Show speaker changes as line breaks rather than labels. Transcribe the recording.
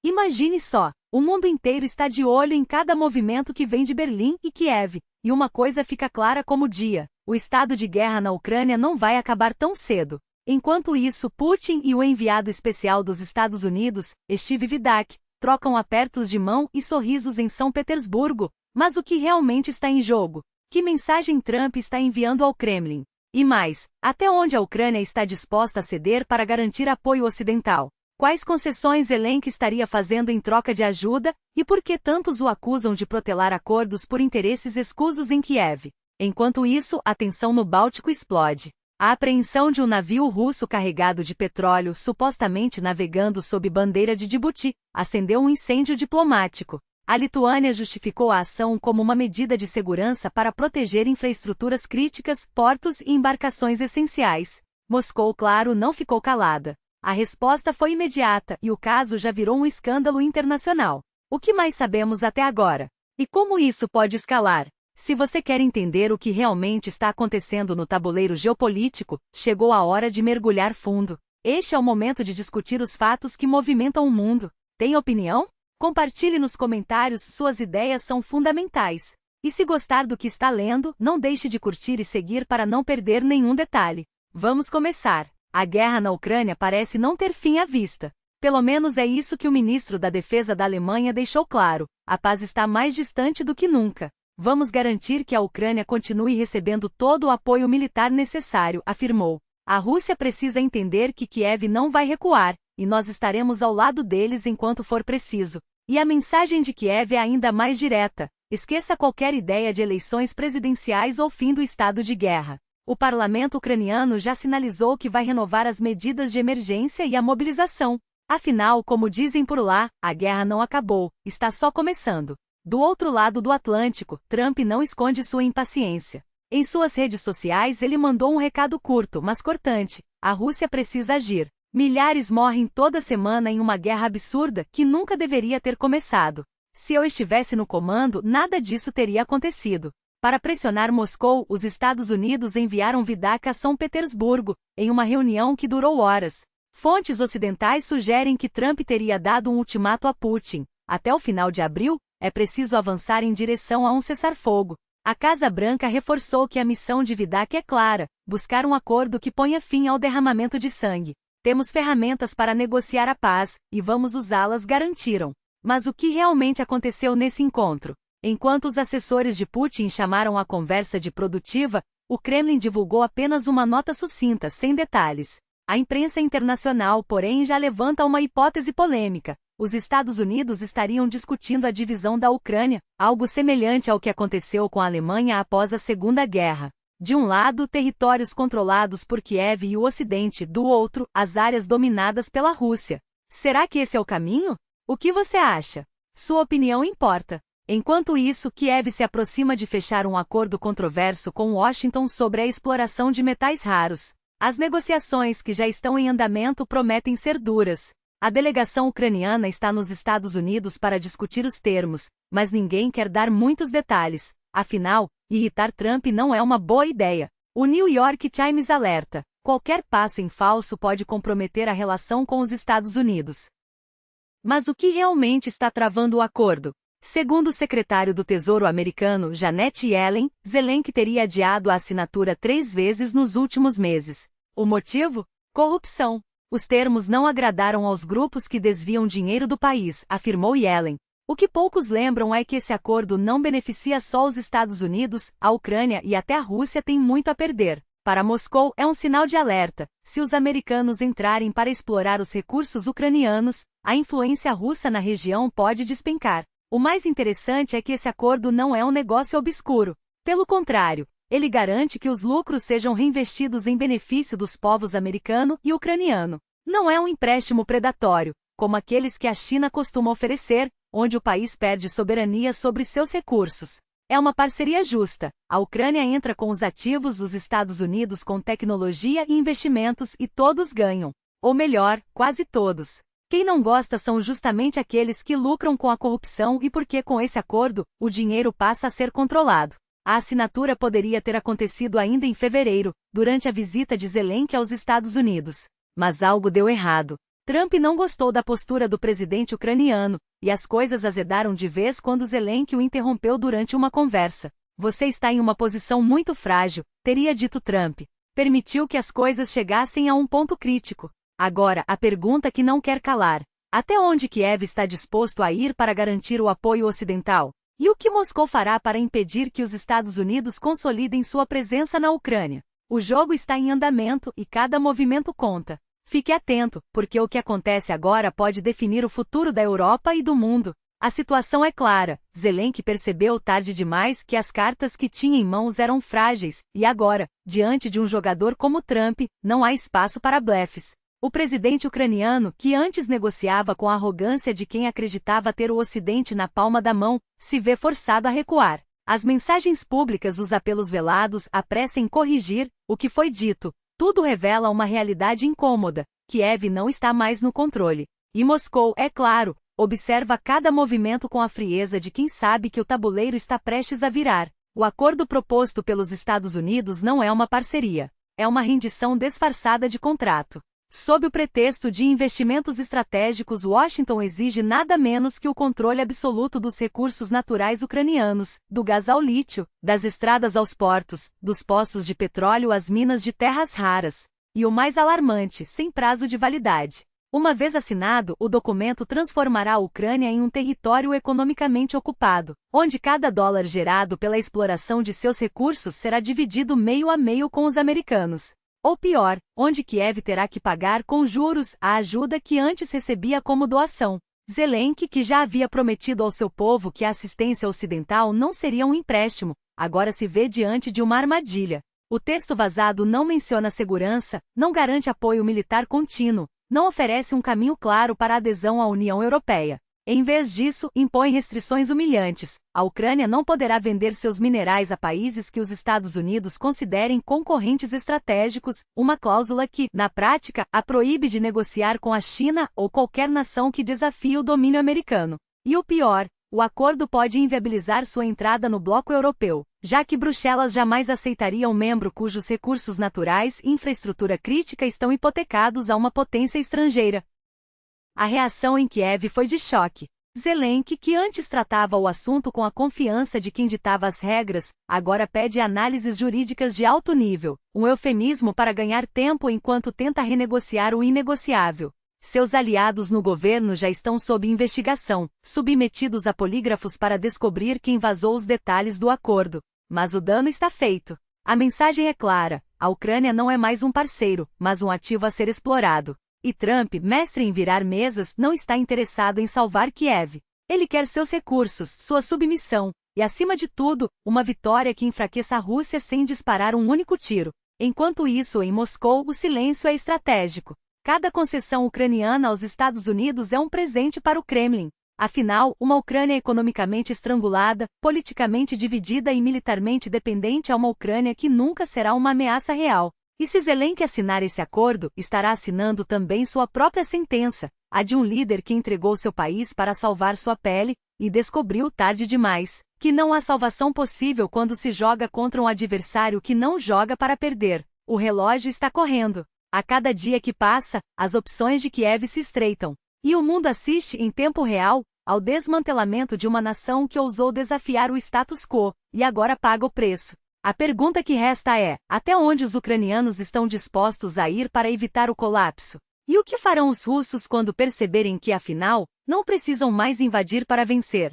Imagine só, o mundo inteiro está de olho em cada movimento que vem de Berlim e Kiev, e uma coisa fica clara como o dia: o estado de guerra na Ucrânia não vai acabar tão cedo. Enquanto isso, Putin e o enviado especial dos Estados Unidos, Steve Vidak, trocam apertos de mão e sorrisos em São Petersburgo. Mas o que realmente está em jogo? Que mensagem Trump está enviando ao Kremlin? E mais, até onde a Ucrânia está disposta a ceder para garantir apoio ocidental? Quais concessões Zelensky estaria fazendo em troca de ajuda, e por que tantos o acusam de protelar acordos por interesses escusos em Kiev? Enquanto isso, a tensão no Báltico explode. A apreensão de um navio russo carregado de petróleo supostamente navegando sob bandeira de Djibouti acendeu um incêndio diplomático. A Lituânia justificou a ação como uma medida de segurança para proteger infraestruturas críticas, portos e embarcações essenciais. Moscou, claro, não ficou calada. A resposta foi imediata e o caso já virou um escândalo internacional. O que mais sabemos até agora? E como isso pode escalar? Se você quer entender o que realmente está acontecendo no tabuleiro geopolítico, chegou a hora de mergulhar fundo. Este é o momento de discutir os fatos que movimentam o mundo. Tem opinião? Compartilhe nos comentários, suas ideias são fundamentais. E se gostar do que está lendo, não deixe de curtir e seguir para não perder nenhum detalhe. Vamos começar. A guerra na Ucrânia parece não ter fim à vista. Pelo menos é isso que o ministro da Defesa da Alemanha deixou claro: a paz está mais distante do que nunca. Vamos garantir que a Ucrânia continue recebendo todo o apoio militar necessário, afirmou. A Rússia precisa entender que Kiev não vai recuar, e nós estaremos ao lado deles enquanto for preciso. E a mensagem de Kiev é ainda mais direta: esqueça qualquer ideia de eleições presidenciais ou fim do estado de guerra. O parlamento ucraniano já sinalizou que vai renovar as medidas de emergência e a mobilização. Afinal, como dizem por lá, a guerra não acabou, está só começando. Do outro lado do Atlântico, Trump não esconde sua impaciência. Em suas redes sociais ele mandou um recado curto, mas cortante: a Rússia precisa agir. Milhares morrem toda semana em uma guerra absurda que nunca deveria ter começado. Se eu estivesse no comando, nada disso teria acontecido. Para pressionar Moscou, os Estados Unidos enviaram Vidak a São Petersburgo, em uma reunião que durou horas. Fontes ocidentais sugerem que Trump teria dado um ultimato a Putin: até o final de abril, é preciso avançar em direção a um cessar-fogo. A Casa Branca reforçou que a missão de Vidak é clara: buscar um acordo que ponha fim ao derramamento de sangue. Temos ferramentas para negociar a paz, e vamos usá-las, garantiram. Mas o que realmente aconteceu nesse encontro? Enquanto os assessores de Putin chamaram a conversa de produtiva, o Kremlin divulgou apenas uma nota sucinta, sem detalhes. A imprensa internacional, porém, já levanta uma hipótese polêmica: os Estados Unidos estariam discutindo a divisão da Ucrânia, algo semelhante ao que aconteceu com a Alemanha após a Segunda Guerra. De um lado, territórios controlados por Kiev e o Ocidente; do outro, as áreas dominadas pela Rússia. Será que esse é o caminho? O que você acha? Sua opinião importa. Enquanto isso, Kiev se aproxima de fechar um acordo controverso com Washington sobre a exploração de metais raros. As negociações, que já estão em andamento, prometem ser duras. A delegação ucraniana está nos Estados Unidos para discutir os termos, mas ninguém quer dar muitos detalhes. Afinal, irritar Trump não é uma boa ideia. O New York Times alerta: qualquer passo em falso pode comprometer a relação com os Estados Unidos. Mas o que realmente está travando o acordo? Segundo o secretário do Tesouro americano, Janet Yellen, Zelensky teria adiado a assinatura 3 vezes nos últimos meses. O motivo? Corrupção. Os termos não agradaram aos grupos que desviam dinheiro do país, afirmou Yellen. O que poucos lembram é que esse acordo não beneficia só os Estados Unidos, a Ucrânia e até a Rússia tem muito a perder. Para Moscou, é um sinal de alerta: se os americanos entrarem para explorar os recursos ucranianos, a influência russa na região pode despencar. O mais interessante é que esse acordo não é um negócio obscuro. Pelo contrário, ele garante que os lucros sejam reinvestidos em benefício dos povos americano e ucraniano. Não é um empréstimo predatório, como aqueles que a China costuma oferecer, onde o país perde soberania sobre seus recursos. É uma parceria justa. A Ucrânia entra com os ativos, os Estados Unidos com tecnologia e investimentos, e todos ganham. Ou melhor, quase todos. Quem não gosta são justamente aqueles que lucram com a corrupção, e porque com esse acordo, o dinheiro passa a ser controlado. A assinatura poderia ter acontecido ainda em fevereiro, durante a visita de Zelensky aos Estados Unidos. Mas algo deu errado. Trump não gostou da postura do presidente ucraniano, e as coisas azedaram de vez quando Zelensky o interrompeu durante uma conversa. Você está em uma posição muito frágil, teria dito Trump. Permitiu que as coisas chegassem a um ponto crítico. Agora, a pergunta que não quer calar. Até onde Kiev está disposto a ir para garantir o apoio ocidental? E o que Moscou fará para impedir que os Estados Unidos consolidem sua presença na Ucrânia? O jogo está em andamento e cada movimento conta. Fique atento, porque o que acontece agora pode definir o futuro da Europa e do mundo. A situação é clara. Zelensky percebeu tarde demais que as cartas que tinha em mãos eram frágeis, e agora, diante de um jogador como Trump, não há espaço para blefes. O presidente ucraniano, que antes negociava com a arrogância de quem acreditava ter o Ocidente na palma da mão, se vê forçado a recuar. As mensagens públicas, os apelos velados, a pressa em corrigir o que foi dito. Tudo revela uma realidade incômoda. Kiev não está mais no controle. E Moscou, é claro, observa cada movimento com a frieza de quem sabe que o tabuleiro está prestes a virar. O acordo proposto pelos Estados Unidos não é uma parceria. É uma rendição disfarçada de contrato. Sob o pretexto de investimentos estratégicos, Washington exige nada menos que o controle absoluto dos recursos naturais ucranianos, do gás ao lítio, das estradas aos portos, dos poços de petróleo às minas de terras raras. E o mais alarmante, sem prazo de validade. Uma vez assinado, o documento transformará a Ucrânia em um território economicamente ocupado, onde cada dólar gerado pela exploração de seus recursos será dividido meio a meio com os americanos. Ou pior, onde Kiev terá que pagar com juros a ajuda que antes recebia como doação. Zelensky, que já havia prometido ao seu povo que a assistência ocidental não seria um empréstimo, agora se vê diante de uma armadilha. O texto vazado não menciona segurança, não garante apoio militar contínuo, não oferece um caminho claro para a adesão à União Europeia. Em vez disso, impõe restrições humilhantes. A Ucrânia não poderá vender seus minerais a países que os Estados Unidos considerem concorrentes estratégicos, uma cláusula que, na prática, a proíbe de negociar com a China ou qualquer nação que desafie o domínio americano. E o pior, o acordo pode inviabilizar sua entrada no bloco europeu, já que Bruxelas jamais aceitaria um membro cujos recursos naturais e infraestrutura crítica estão hipotecados a uma potência estrangeira. A reação em Kiev foi de choque. Zelensky, que antes tratava o assunto com a confiança de quem ditava as regras, agora pede análises jurídicas de alto nível, um eufemismo para ganhar tempo enquanto tenta renegociar o inegociável. Seus aliados no governo já estão sob investigação, submetidos a polígrafos para descobrir quem vazou os detalhes do acordo. Mas o dano está feito. A mensagem é clara: a Ucrânia não é mais um parceiro, mas um ativo a ser explorado. E Trump, mestre em virar mesas, não está interessado em salvar Kiev. Ele quer seus recursos, sua submissão, e acima de tudo, uma vitória que enfraqueça a Rússia sem disparar um único tiro. Enquanto isso, em Moscou, o silêncio é estratégico. Cada concessão ucraniana aos Estados Unidos é um presente para o Kremlin. Afinal, uma Ucrânia economicamente estrangulada, politicamente dividida e militarmente dependente é uma Ucrânia que nunca será uma ameaça real. E se Zelensky assinar esse acordo, estará assinando também sua própria sentença, a de um líder que entregou seu país para salvar sua pele, e descobriu tarde demais, que não há salvação possível quando se joga contra um adversário que não joga para perder. O relógio está correndo. A cada dia que passa, as opções de Kiev se estreitam. E o mundo assiste em tempo real ao desmantelamento de uma nação que ousou desafiar o status quo, e agora paga o preço. A pergunta que resta é: até onde os ucranianos estão dispostos a ir para evitar o colapso? E o que farão os russos quando perceberem que, afinal, não precisam mais invadir para vencer?